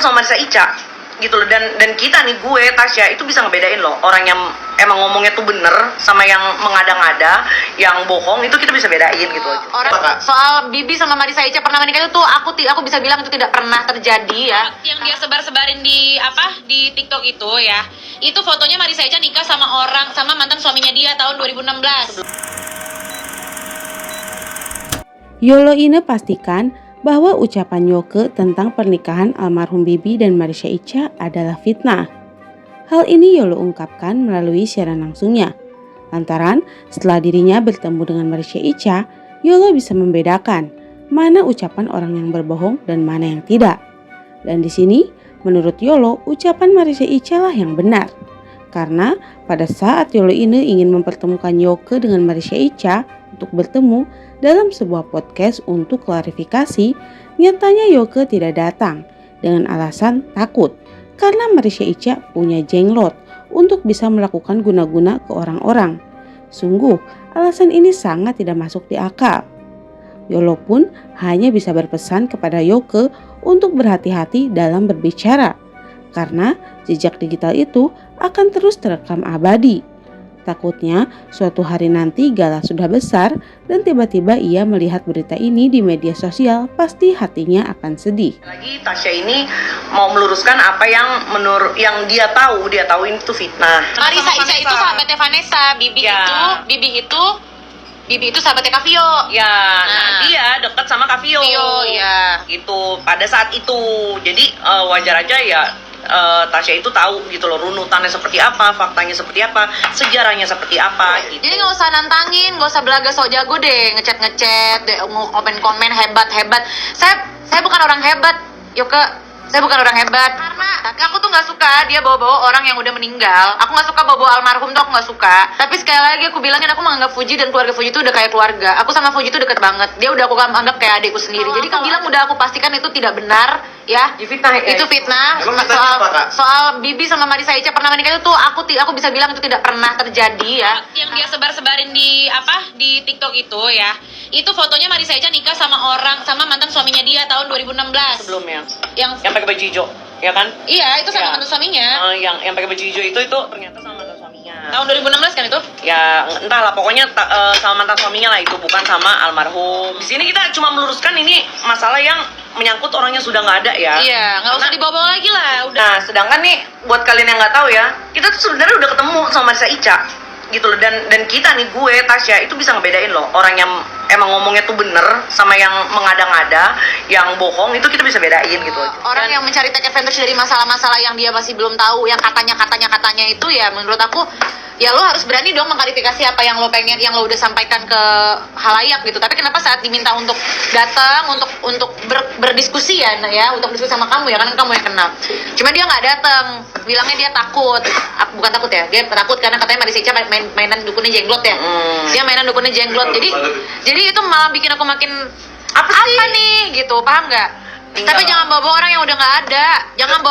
sama Marissa Ica gitu loh, dan kita nih, gue Tasya itu bisa ngebedain loh orang yang emang ngomongnya tuh bener sama yang mengada-ngada, yang bohong, itu kita bisa bedain gitu aja. Orang soal Bibi sama Marissa Ica pernah menikah itu aku bisa bilang itu tidak pernah terjadi ya. Yang dia sebar-sebarin di TikTok itu ya, itu fotonya Marissa Ica nikah sama mantan suaminya dia tahun 2016. Yolo Ine pastikan bahwa ucapan Yoke tentang pernikahan almarhum Bibi dan Marissa Ica adalah fitnah. Hal ini Yolo ungkapkan melalui siaran langsungnya. Lantaran setelah dirinya bertemu dengan Marissa Ica, Yolo bisa membedakan mana ucapan orang yang berbohong dan mana yang tidak. Dan di sini, menurut Yolo, ucapan Marissa Ica lah yang benar. Karena pada saat Yolo Ine ingin mempertemukan Yoke dengan Marissa Ica untuk bertemu dalam sebuah podcast untuk klarifikasi, nyatanya Yoke tidak datang dengan alasan takut karena Marissa Ica punya jenglot untuk bisa melakukan guna-guna ke orang-orang. Sungguh, alasan ini sangat tidak masuk di akal. Yolo pun hanya bisa berpesan kepada Yoke untuk berhati-hati dalam berbicara, karena jejak digital itu akan terus terekam abadi. Takutnya suatu hari nanti Gala sudah besar dan tiba-tiba ia melihat berita ini di media sosial, pasti hatinya akan sedih. Lagi Tasya ini mau meluruskan apa yang dia tahu itu fitnah. Marissa Ica itu sahabatnya Vanessa, Bibi itu sahabatnya Kavio. Ya, nah dia dekat sama Kavio. Ya. Gitu pada saat itu. Jadi wajar aja ya. Tasya itu tahu gitu loh, runutannya seperti apa, faktanya seperti apa, sejarahnya seperti apa gitu. Jadi nggak usah nantangin, nggak usah belaga sok jago deh, ngechat, komen hebat. Saya bukan orang hebat, Yoke. Saya bukan orang hebat. Karena aku tuh nggak suka dia bawa-bawa orang yang udah meninggal. Aku nggak suka bawa-bawa almarhum tuh, aku nggak suka. Tapi sekali lagi aku bilangin, aku menganggap Fuji dan keluarga Fuji itu udah kayak keluarga. Aku sama Fuji itu deket banget. Dia udah aku anggap kayak adikku sendiri. Jadi aku bilang udah aku pastikan itu tidak benar, ya. Fitnah, itu fitnah. Soal Bibi sama Marissa Ica pernah menikah itu aku bisa bilang itu tidak pernah terjadi ya. Yang dia sebar-sebarin di TikTok itu ya, itu fotonya Marissa Ica nikah sama mantan suaminya dia tahun 2016. Sebelumnya. Yang pakai baju hijau, ya kan? Iya, itu sama mantan suaminya. Yang pakai baju hijau itu ternyata sama mantan suaminya. Tahun 2016 kan itu? Ya, entahlah, pokoknya sama mantan suaminya lah itu, bukan sama almarhum. Di sini kita cuma meluruskan ini masalah yang menyangkut orang yang sudah nggak ada ya. Iya, nggak usah dibawa-bawa lagi lah. Udah. Nah, sedangkan nih buat kalian yang nggak tahu ya, kita tuh sebenarnya udah ketemu sama Marissa Ica gitu loh, dan kita nih, gue Tasya itu bisa ngebedain loh orang yang emang ngomongnya tuh bener sama yang mengada-ngada, yang bohong, itu kita bisa bedain gitu aja. Orang yang mencari take advantage dari masalah-masalah yang dia masih belum tahu, yang katanya itu ya, menurut aku ya lo harus berani dong mengklarifikasi apa yang lo pengen, yang lo udah sampaikan ke halayak gitu. Tapi kenapa saat diminta untuk datang untuk berdiskusi ya, untuk diskusi sama kamu ya, kan kamu yang kenal. Cuma dia nggak datang, bilangnya dia takut. Bukan takut ya, dia takut karena katanya Marissa Ica mainan dukunnya jenglot ya. Dia mainan dukunnya jenglot. Jadi itu malah bikin aku makin apa nih gitu, paham nggak? Tapi jangan bawa orang yang udah nggak ada. Jangan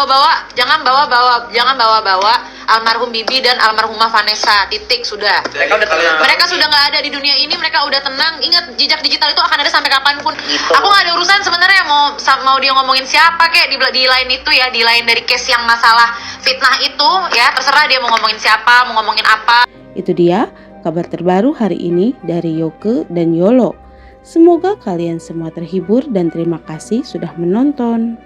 bawa almarhum Bibi dan almarhumah Vanessa. Titik, sudah. Mereka sudah nggak ada di dunia ini. Mereka udah tenang. Ingat, jejak digital itu akan ada sampai kapanpun. Gitu. Aku nggak ada urusan sebenarnya mau dia ngomongin siapa kayak di lain itu ya, di lain dari case yang masalah fitnah itu ya, terserah dia mau ngomongin siapa, mau ngomongin apa. Itu dia kabar terbaru hari ini dari Yoke dan Yolo. Semoga kalian semua terhibur dan terima kasih sudah menonton.